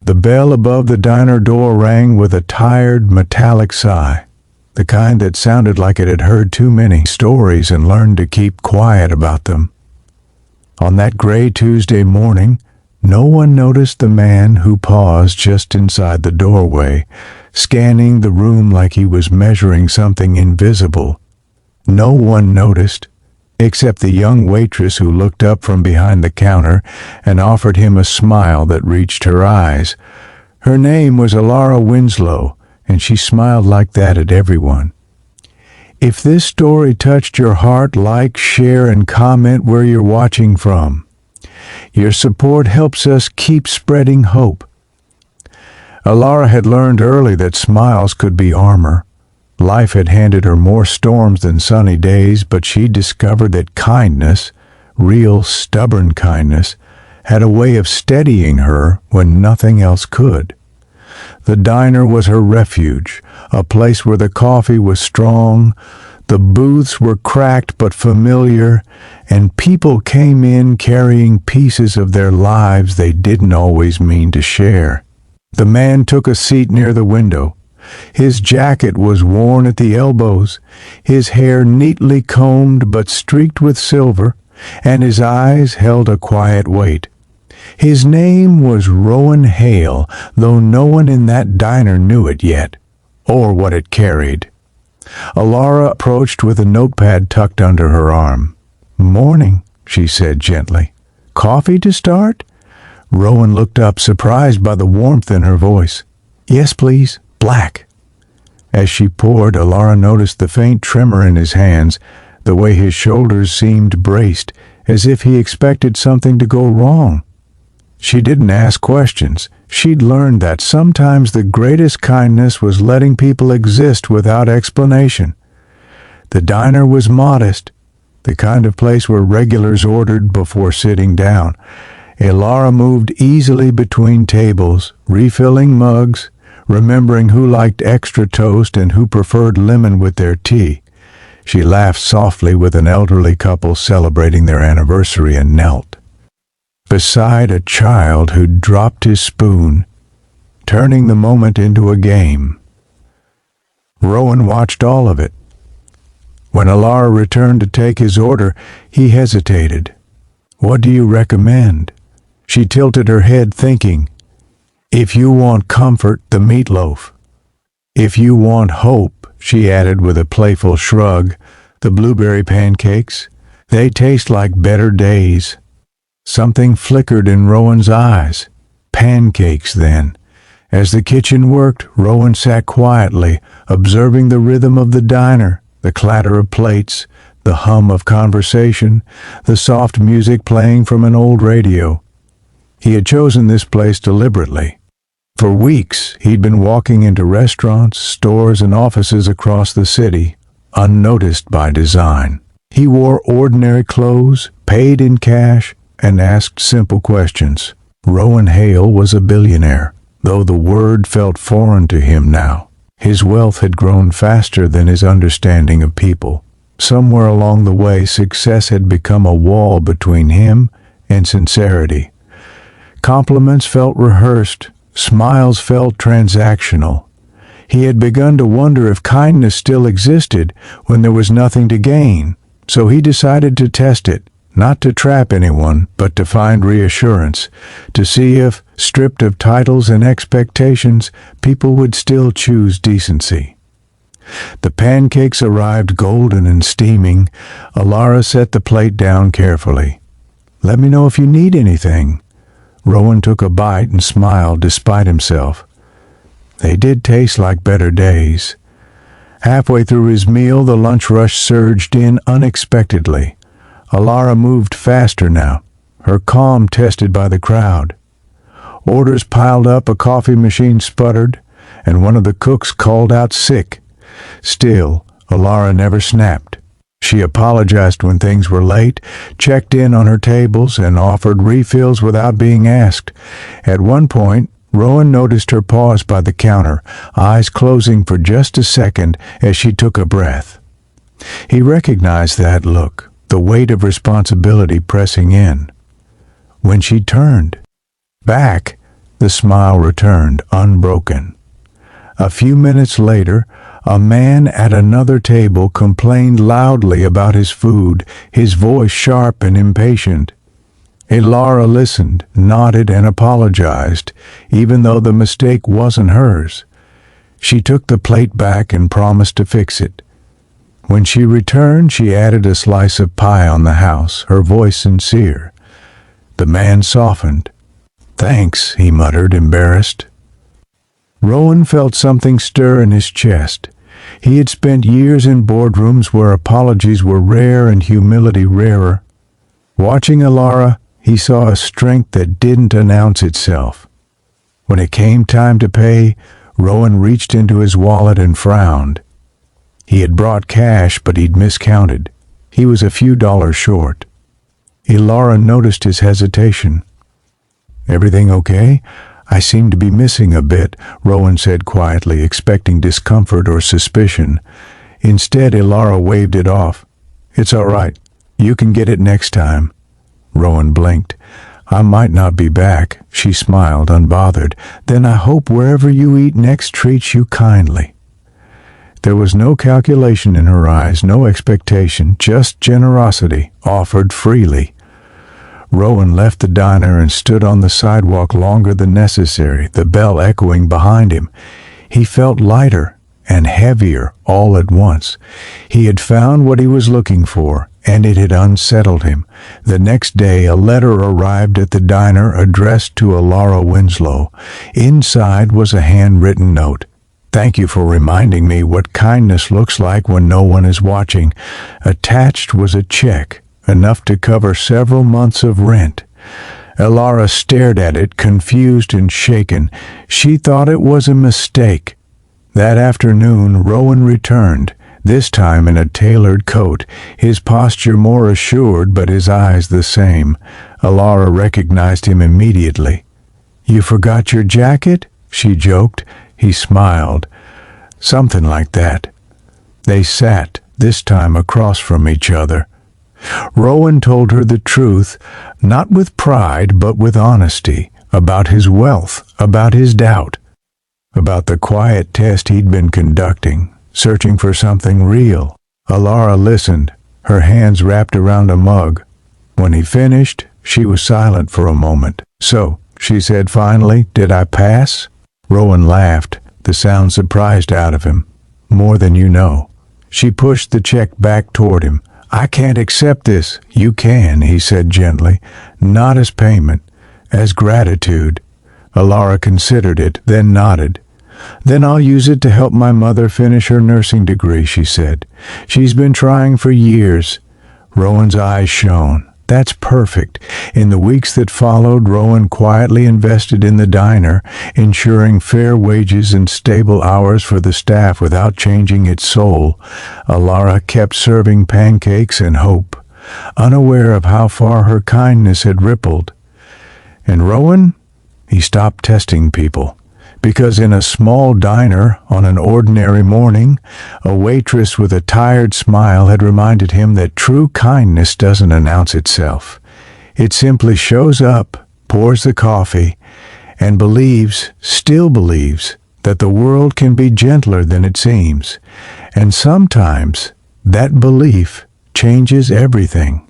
The bell above the diner door rang with a tired, metallic sigh, the kind that sounded like it had heard too many stories and learned to keep quiet about them. On that gray Tuesday morning, no one noticed the man who paused just inside the doorway, scanning the room like he was measuring something invisible. No one noticed, except the young waitress who looked up from behind the counter and offered him a smile that reached her eyes. Her name was Alara Winslow, and she smiled like that at everyone. If this story touched your heart, like, share, and comment where you're watching from. Your support helps us keep spreading hope. Alara had learned early that smiles could be armor. Life had handed her more storms than sunny days, but she discovered that kindness, real stubborn kindness, had a way of steadying her when nothing else could. The diner was her refuge, a place where the coffee was strong, the booths were cracked but familiar, and people came in carrying pieces of their lives they didn't always mean to share. The man took a seat near the window. His jacket was worn at the elbows, his hair neatly combed but streaked with silver, and his eyes held a quiet weight. His name was Rowan Hale, though no one in that diner knew it yet, or what it carried. Alara approached with a notepad tucked under her arm. "Morning," she said gently. "Coffee to start?" Rowan looked up, surprised by the warmth in her voice. "Yes, please. Black." As she poured, Alara noticed the faint tremor in his hands, the way his shoulders seemed braced, as if he expected something to go wrong. She didn't ask questions. She'd learned that sometimes the greatest kindness was letting people exist without explanation. The diner was modest, the kind of place where regulars ordered before sitting down. Alara moved easily between tables, refilling mugs, remembering who liked extra toast and who preferred lemon with their tea. She laughed softly with an elderly couple celebrating their anniversary and knelt beside a child who'd dropped his spoon, turning the moment into a game. Rowan watched all of it. When Alara returned to take his order, he hesitated. "What do you recommend?" She tilted her head, thinking, "If you want comfort, the meatloaf. If you want hope," she added with a playful shrug, "the blueberry pancakes. They taste like better days." Something flickered in Rowan's eyes. Pancakes, then. As the kitchen worked, Rowan sat quietly, observing the rhythm of the diner, the clatter of plates, the hum of conversation, the soft music playing from an old radio. He had chosen this place deliberately. For weeks, he'd been walking into restaurants, stores, and offices across the city, unnoticed by design. He wore ordinary clothes, paid in cash, and asked simple questions. Rowan Hale was a billionaire, though the word felt foreign to him now. His wealth had grown faster than his understanding of people. Somewhere along the way, success had become a wall between him and sincerity. Compliments felt rehearsed, smiles felt transactional. He had begun to wonder if kindness still existed when there was nothing to gain, so he decided to test it. Not to trap anyone, but to find reassurance, to see if, stripped of titles and expectations, people would still choose decency. The pancakes arrived golden and steaming. Alara set the plate down carefully. "Let me know if you need anything." Rowan took a bite and smiled despite himself. They did taste like better days. Halfway through his meal, the lunch rush surged in unexpectedly. Alara moved faster now, her calm tested by the crowd. Orders piled up, a coffee machine sputtered, and one of the cooks called out sick. Still, Alara never snapped. She apologized when things were late, checked in on her tables, and offered refills without being asked. At one point, Rowan noticed her pause by the counter, eyes closing for just a second as she took a breath. He recognized that look, the weight of responsibility pressing in. When she turned back, The smile returned, unbroken. A few minutes later, a man at another table complained loudly about his food, his voice sharp and impatient. Elara listened, nodded, and apologized, even though the mistake wasn't hers. She took the plate back and promised to fix it. When she returned, she added a slice of pie on the house, her voice sincere. The man softened. "Thanks," he muttered, embarrassed. Rowan felt something stir in his chest. He had spent years in boardrooms where apologies were rare and humility rarer. Watching Elara, he saw a strength that didn't announce itself. When it came time to pay, Rowan reached into his wallet and frowned. He had brought cash, but he'd miscounted. He was a few dollars short. Elara noticed his hesitation. "Everything okay? I seem to be missing a bit," Rowan said quietly, expecting discomfort or suspicion. Instead, Elara waved it off. "It's all right. You can get it next time." Rowan blinked. "I might not be back," she smiled, unbothered. "Then I hope wherever you eat next treats you kindly." There was no calculation in her eyes, no expectation, just generosity, offered freely. Rowan left the diner and stood on the sidewalk longer than necessary, the bell echoing behind him. He felt lighter and heavier all at once. He had found what he was looking for, and it had unsettled him. The next day, a letter arrived at the diner addressed to Elara Winslow. Inside was a handwritten note. "Thank you for reminding me what kindness looks like when no one is watching." Attached was a check, enough to cover several months of rent. Elara stared at it, confused and shaken. She thought it was a mistake. That afternoon, Rowan returned, this time in a tailored coat, his posture more assured but his eyes the same. Elara recognized him immediately. "You forgot your jacket?" she joked. He smiled. "Something like that." They sat, this time across from each other. Rowan told her the truth, not with pride but with honesty, about his wealth, about his doubt, about the quiet test he'd been conducting, searching for something real. Elara listened, her hands wrapped around a mug. When he finished, she was silent for a moment. "So," she said finally, "did I pass?" Rowan laughed, the sound surprised out of him. "More than you know." She pushed the check back toward him. "I can't accept this." "You can," he said gently. "Not as payment, as gratitude." Elara considered it, then nodded. "Then I'll use it to help my mother finish her nursing degree," she said. "She's been trying for years." Rowan's eyes shone. "That's perfect." In the weeks that followed, Rowan quietly invested in the diner, ensuring fair wages and stable hours for the staff without changing its soul. Elara kept serving pancakes and hope, unaware of how far her kindness had rippled. And Rowan? He stopped testing people. Because in a small diner on an ordinary morning, a waitress with a tired smile had reminded him that true kindness doesn't announce itself. It simply shows up, pours the coffee, and believes, still believes, that the world can be gentler than it seems. And sometimes that belief changes everything.